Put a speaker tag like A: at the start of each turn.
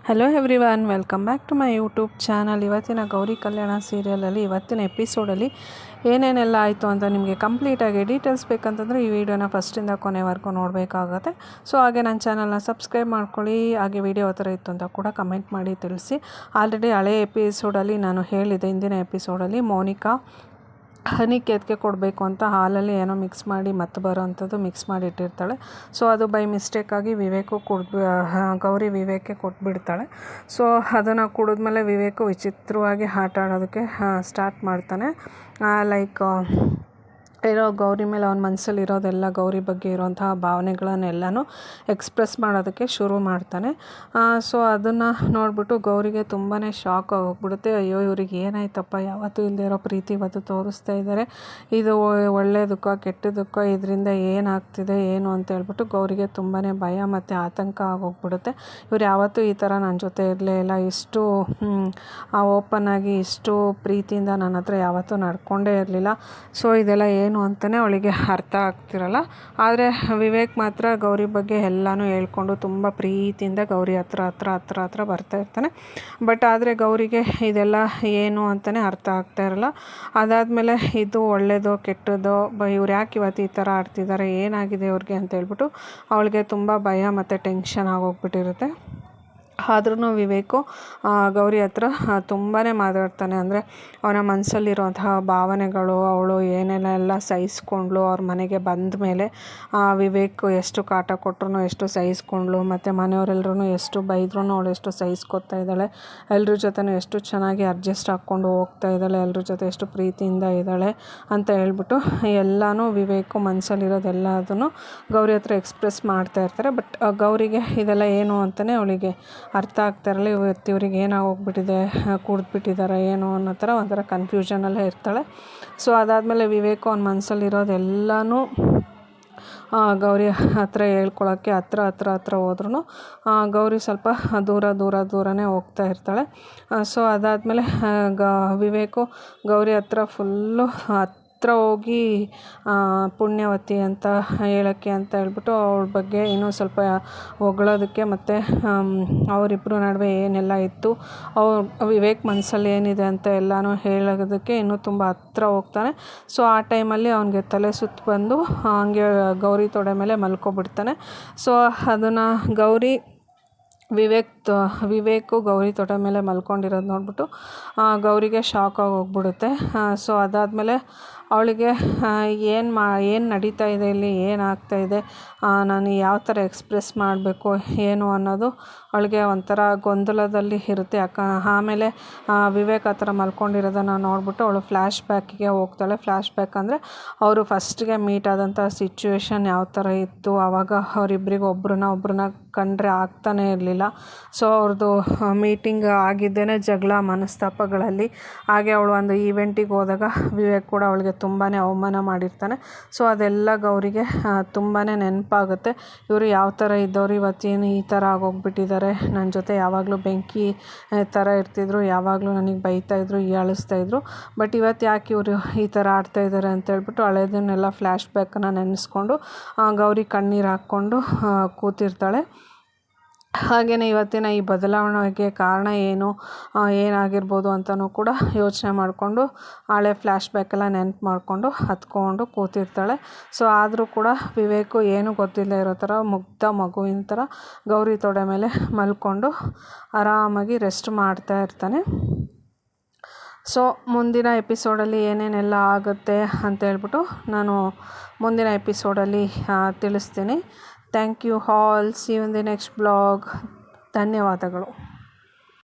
A: Hello everyone, welcome back to my YouTube channel. ಇವತ್ತಿನ ಗೌರಿ ಕಲ್ಯಾಣ ಸೀರಿಯಲಲ್ಲಿ ಇವತ್ತಿನ ಎಪಿಸೋಡಲ್ಲಿ ಏನೇನೆಲ್ಲ ಆಯಿತು ಅಂತ ನಿಮಗೆ ಕಂಪ್ಲೀಟಾಗಿ ಡೀಟೇಲ್ಸ್ ಬೇಕಂತಂದರೆ ಈ ವಿಡಿಯೋನ ಫಸ್ಟಿಂದ ಕೊನೆವರೆಗೂ ನೋಡಬೇಕಾಗತ್ತೆ. ಸೊ ಹಾಗೆ ನನ್ನ ಚಾನಲ್ನ ಸಬ್ಸ್ಕ್ರೈಬ್ ಮಾಡ್ಕೊಳ್ಳಿ. ಹಾಗೆ ವಿಡಿಯೋ ಆ ಥರ ಇತ್ತು ಅಂತ ಕೂಡ ಕಮೆಂಟ್ ಮಾಡಿ ತಿಳಿಸಿ. ಆಲ್ರೆಡಿ ಹಳೆ ಎಪಿಸೋಡಲ್ಲಿ ನಾನು ಹೇಳಿದೆ, ಹಿಂದಿನ ಎಪಿಸೋಡಲ್ಲಿ ಮೋನಿಕಾ ಹನಿಕೇತ್ಗೆ ಕೊಡಬೇಕು ಅಂತ ಹಾಲಲ್ಲಿ ಏನೋ ಮಿಕ್ಸ್ ಮಾಡಿ ಮತ್ತು ಬರೋ ಅಂಥದ್ದು ಮಿಕ್ಸ್ ಮಾಡಿ ಇಟ್ಟಿರ್ತಾಳೆ. ಸೊ ಅದು ಬೈ ಮಿಸ್ಟೇಕಾಗಿ ಗೌರಿ ವಿವೇಕ್ಗೆ ಕೊಟ್ಬಿಡ್ತಾಳೆ. ಸೊ ಅದನ್ನು ಕುಡಿದ್ಮೇಲೆ ವಿವೇಕು ವಿಚಿತ್ರವಾಗಿ ಆಟ ಆಡೋದಕ್ಕೆ ಸ್ಟಾರ್ಟ್ ಮಾಡ್ತಾನೆ. ಲೈಕ್ ಇರೋ ಗೌರಿ ಮೇಲೆ ಅವನ ಮನಸ್ಸಲ್ಲಿ ಇರೋದೆಲ್ಲ, ಗೌರಿ ಬಗ್ಗೆ ಇರೋಂತಹ ಭಾವನೆಗಳನ್ನೆಲ್ಲನೂ ಎಕ್ಸ್ಪ್ರೆಸ್ ಮಾಡೋದಕ್ಕೆ ಶುರು ಮಾಡ್ತಾನೆ. ಸೊ ಅದನ್ನು ನೋಡಿಬಿಟ್ಟು ಗೌರಿಗೆ ತುಂಬಾ ಶಾಕ್ ಆಗೋಗ್ಬಿಡುತ್ತೆ. ಅಯ್ಯೋ, ಇವ್ರಿಗೆ ಏನಾಯ್ತಪ್ಪ, ಯಾವತ್ತೂ ಇಲ್ಲದೆ ಇರೋ ಪ್ರೀತಿ ಇವತ್ತು ತೋರಿಸ್ತಾ ಇದ್ದಾರೆ, ಇದು ಒಳ್ಳೆಯದಕ್ಕೋ ಕೆಟ್ಟದಕ್ಕೋ, ಇದರಿಂದ ಏನಾಗ್ತಿದೆ ಏನು ಅಂತ ಹೇಳ್ಬಿಟ್ಟು ಗೌರಿಗೆ ತುಂಬಾ ಭಯ ಮತ್ತು ಆತಂಕ ಆಗೋಗ್ಬಿಡುತ್ತೆ. ಇವ್ರು ಯಾವತ್ತೂ ಈ ಥರ ನನ್ನ ಜೊತೆ ಇರಲೇ ಇಲ್ಲ, ಇಷ್ಟು ಓಪನ್ ಆಗಿ ಇಷ್ಟು ಪ್ರೀತಿಯಿಂದ ನನ್ನ ಹತ್ರ ಯಾವತ್ತೂ ನಡ್ಕೊಂಡೇ ಇರಲಿಲ್ಲ. ಸೊ ಇದೆಲ್ಲ ಏನು ಅಂತಲೇ ಅವಳಿಗೆ ಅರ್ಥ ಆಗ್ತಿರಲ್ಲ. ಆದರೆ ವಿವೇಕ್ ಮಾತ್ರ ಗೌರಿ ಬಗ್ಗೆ ಎಲ್ಲನೂ ಹೇಳ್ಕೊಂಡು ತುಂಬ ಪ್ರೀತಿಯಿಂದ ಗೌರಿ ಹತ್ರ ಬರ್ತಾ ಇರ್ತಾನೆ. ಬಟ್ ಆದರೆ ಗೌರಿಗೆ ಇದೆಲ್ಲ ಏನು ಅಂತಲೇ ಅರ್ಥ ಆಗ್ತಾ ಇರಲ್ಲ. ಅದಾದಮೇಲೆ ಇದು ಒಳ್ಳೆಯದೋ ಕೆಟ್ಟದೋ, ಇವ್ರು ಯಾಕೆ ಇವತ್ತು ಈ ಥರ ಆಡ್ತಿದ್ದಾರೆ, ಏನಾಗಿದೆ ಇವ್ರಿಗೆ ಅಂತ ಹೇಳ್ಬಿಟ್ಟು ಅವಳಿಗೆ ತುಂಬ ಭಯ ಮತ್ತು ಟೆನ್ಷನ್ ಆಗೋಗ್ಬಿಟ್ಟಿರುತ್ತೆ. ಆದ್ರೂ ವಿವೇಕು ಗೌರಿ ಹತ್ರ ತುಂಬಾ ಮಾತಾಡ್ತಾನೆ. ಅಂದರೆ ಅವನ ಮನಸ್ಸಲ್ಲಿರುವಂತಹ ಭಾವನೆಗಳು, ಅವಳು ಏನೇನೆಲ್ಲ ಸಹಿಸ್ಕೊಂಡ್ಳು, ಅವ್ರ ಮನೆಗೆ ಬಂದ ಮೇಲೆ ವಿವೇಕ್ ಎಷ್ಟು ಕಾಟ ಕೊಟ್ಟರು ಎಷ್ಟು ಸಹಿಸ್ಕೊಂಡ್ಳು, ಮತ್ತು ಮನೆಯವರೆಲ್ಲರೂ ಎಷ್ಟು ಬೈದ್ರೂ ಅವಳು ಎಷ್ಟು ಸಹಿಸ್ಕೊತಾ ಇದ್ದಾಳೆ, ಎಲ್ಲರ ಜೊತೆನೂ ಎಷ್ಟು ಚೆನ್ನಾಗಿ ಅಡ್ಜಸ್ಟ್ ಹಾಕ್ಕೊಂಡು ಹೋಗ್ತಾ ಇದ್ದಾಳೆ, ಎಲ್ಲರ ಜೊತೆ ಎಷ್ಟು ಪ್ರೀತಿಯಿಂದ ಇದ್ದಾಳೆ ಅಂತ ಹೇಳ್ಬಿಟ್ಟು ಎಲ್ಲನೂ ವಿವೇಕು ಮನಸ್ಸಲ್ಲಿರೋದೆಲ್ಲದನ್ನು ಗೌರಿ ಹತ್ರ ಎಕ್ಸ್ಪ್ರೆಸ್ ಮಾಡ್ತಾ ಇರ್ತಾರೆ. ಬಟ್ ಗೌರಿಗೆ ಇದೆಲ್ಲ ಏನು ಅಂತಲೇ ಅವಳಿಗೆ ಅರ್ಥ ಆಗ್ತಾ ಇರಲ್ಲ. ಇವತ್ತು ಇವ್ರಿಗೆ ಏನಾಗೋಗ್ಬಿಟ್ಟಿದೆ, ಕುಡಿದ್ಬಿಟ್ಟಿದ್ದಾರೆ ಏನೋ ಅನ್ನೋ ಥರ ಒಂಥರ ಕನ್ಫ್ಯೂಷನಲ್ಲೇ ಇರ್ತಾಳೆ. ಸೊ ಅದಾದಮೇಲೆ ವಿವೇಕು ಅವ್ನ ಮನಸ್ಸಲ್ಲಿರೋದೆಲ್ಲನೂ ಗೌರಿ ಹತ್ರ ಹೇಳ್ಕೊಳಕ್ಕೆ ಹತ್ರ ಹೋದ್ರೂ ಗೌರಿ ಸ್ವಲ್ಪ ದೂರನೇ ಹೋಗ್ತಾ ಇರ್ತಾಳೆ. ಸೊ ಅದಾದಮೇಲೆ ವಿವೇಕು ಗೌರಿ ಹತ್ರ ಫುಲ್ಲು ಹತ್ರ ಹೋಗಿ ಪುಣ್ಯವತಿ ಅಂತ ಹೇಳೋಕ್ಕೆ ಅಂತ ಹೇಳ್ಬಿಟ್ಟು ಅವಳ ಬಗ್ಗೆ ಇನ್ನೂ ಸ್ವಲ್ಪ ಹೊಗಳೋದಕ್ಕೆ, ಮತ್ತು ಅವರಿಬ್ಬರು ನಡುವೆ ಏನೆಲ್ಲ ಇತ್ತು, ವಿವೇಕ್ ಮನಸ್ಸಲ್ಲಿ ಏನಿದೆ ಅಂತ ಎಲ್ಲನೂ ಹೇಳೋದಕ್ಕೆ ಇನ್ನೂ ತುಂಬ ಹತ್ರ ಹೋಗ್ತಾನೆ. ಸೊ ಆ ಟೈಮಲ್ಲಿ ಅವನಿಗೆ ತಲೆ ಸುತ್ತು ಬಂದು ಹಂಗೆ ಗೌರಿ ತೊಡೆ ಮೇಲೆ ಮಲ್ಕೊಬಿಡ್ತಾನೆ. ಸೊ ಅದನ್ನು ವಿವೇಕು ಗೌರಿ ತೊಡೆ ಮೇಲೆ ಮಲ್ಕೊಂಡಿರೋದು ನೋಡ್ಬಿಟ್ಟು ಗೌರಿಗೆ ಶಾಕ್ ಆಗೋಗ್ಬಿಡುತ್ತೆ. ಸೊ ಅದಾದಮೇಲೆ ಅವಳಿಗೆ ಏನು ನಡೀತಾ ಇದೆ ಇಲ್ಲಿ, ಏನಾಗ್ತಾಯಿದೆ, ನಾನು ಯಾವ ಥರ ಎಕ್ಸ್ಪ್ರೆಸ್ ಮಾಡಬೇಕು ಏನು ಅನ್ನೋದು ಅವಳಿಗೆ ಒಂಥರ ಗೊಂದಲದಲ್ಲಿ ಇರುತ್ತೆ. ಆಮೇಲೆ ವಿವೇಕ್ ಆ ಥರ ಮಲ್ಕೊಂಡಿರೋದನ್ನು ನೋಡಿಬಿಟ್ಟು ಅವಳು ಫ್ಲ್ಯಾಶ್ ಬ್ಯಾಕಿಗೆ ಹೋಗ್ತಾಳೆ. ಫ್ಲ್ಯಾಶ್ ಬ್ಯಾಕ್ ಅಂದರೆ ಅವರು ಫಸ್ಟಿಗೆ ಮೀಟ್ ಆದಂಥ ಸಿಚುವೇಶನ್ ಯಾವ ಥರ ಇತ್ತು, ಆವಾಗ ಅವರಿಬ್ಬರಿಗೆ ಒಬ್ರನ್ನ ಕಂಡ್ರೆ ಆಗ್ತಾನೇ ಇರಲಿಲ್ಲ. ಸೊ ಅವ್ರದ್ದು ಮೀಟಿಂಗ್ ಆಗಿದ್ದೇನೆ ಜಗಳ ಮನಸ್ತಾಪಗಳಲ್ಲಿ. ಹಾಗೆ ಅವಳು ಒಂದು ಈವೆಂಟಿಗೆ ಹೋದಾಗ ವಿವೇಕ್ ಕೂಡ ಅವಳಿಗೆ ತುಂಬಾ ಅವಮಾನ ಮಾಡಿರ್ತಾನೆ. ಸೊ ಅದೆಲ್ಲ ಗೌರಿಗೆ ತುಂಬಾ ನೆನಪಾಗುತ್ತೆ. ಇವರು ಯಾವ ಥರ ಇದ್ದವರು ಇವತ್ತೇನು ಈ ಥರ ಆಗೋಗ್ಬಿಟ್ಟಿದ್ದಾರೆ, ನನ್ನ ಜೊತೆ ಯಾವಾಗಲೂ ಬೆಂಕಿ ಥರ ಇರ್ತಿದ್ರು, ಯಾವಾಗಲೂ ನನಗೆ ಬೈತಾಯಿದ್ರು, ಹೀಯಾಳಿಸ್ತಾಯಿದ್ರು, ಬಟ್ ಇವತ್ತು ಯಾಕೆ ಇವರು ಈ ಥರ ಆಡ್ತಾಯಿದ್ದಾರೆ ಅಂತೇಳ್ಬಿಟ್ಟು ಹಳೆದನ್ನೆಲ್ಲ ಫ್ಲ್ಯಾಶ್ ಬ್ಯಾಕನ್ನು ನೆನೆಸ್ಕೊಂಡು ಗೌರಿ ಕಣ್ಣೀರು ಹಾಕ್ಕೊಂಡು ಕೂತಿರ್ತಾಳೆ. ಹಾಗೆಯೇ ಇವತ್ತಿನ ಈ ಬದಲಾವಣೆಗೆ ಕಾರಣ ಏನಾಗಿರ್ಬೋದು ಅಂತಲೂ ಕೂಡ ಯೋಚನೆ ಮಾಡಿಕೊಂಡು ಹಳೆ ಫ್ಲ್ಯಾಶ್ ಬ್ಯಾಕೆಲ್ಲ ನೆನಪು ಮಾಡಿಕೊಂಡು ಹತ್ಕೊಂಡು ಕೂತಿರ್ತಾಳೆ. ಸೊ ಆದರೂ ಕೂಡ ವಿವೇಕು ಏನು ಗೊತ್ತಿಲ್ಲದೆ ಇರೋ ಥರ ಮುಗ್ಧ ಮಗುವಿನ ಥರ ಗೌರಿ ತೊಡೆ ಮೇಲೆ ಮಲ್ಕೊಂಡು ಆರಾಮಾಗಿ ರೆಸ್ಟ್ ಮಾಡ್ತಾ ಇರ್ತಾನೆ. ಸೊ ಮುಂದಿನ ಎಪಿಸೋಡಲ್ಲಿ ಏನೇನೆಲ್ಲ ಆಗುತ್ತೆ ಅಂತ ಹೇಳ್ಬಿಟ್ಟು ನಾನು ಮುಂದಿನ ಎಪಿಸೋಡಲ್ಲಿ ತಿಳಿಸ್ತೀನಿ. Thank you all. See you in the next blog. ಧನ್ಯವಾದಗಳು.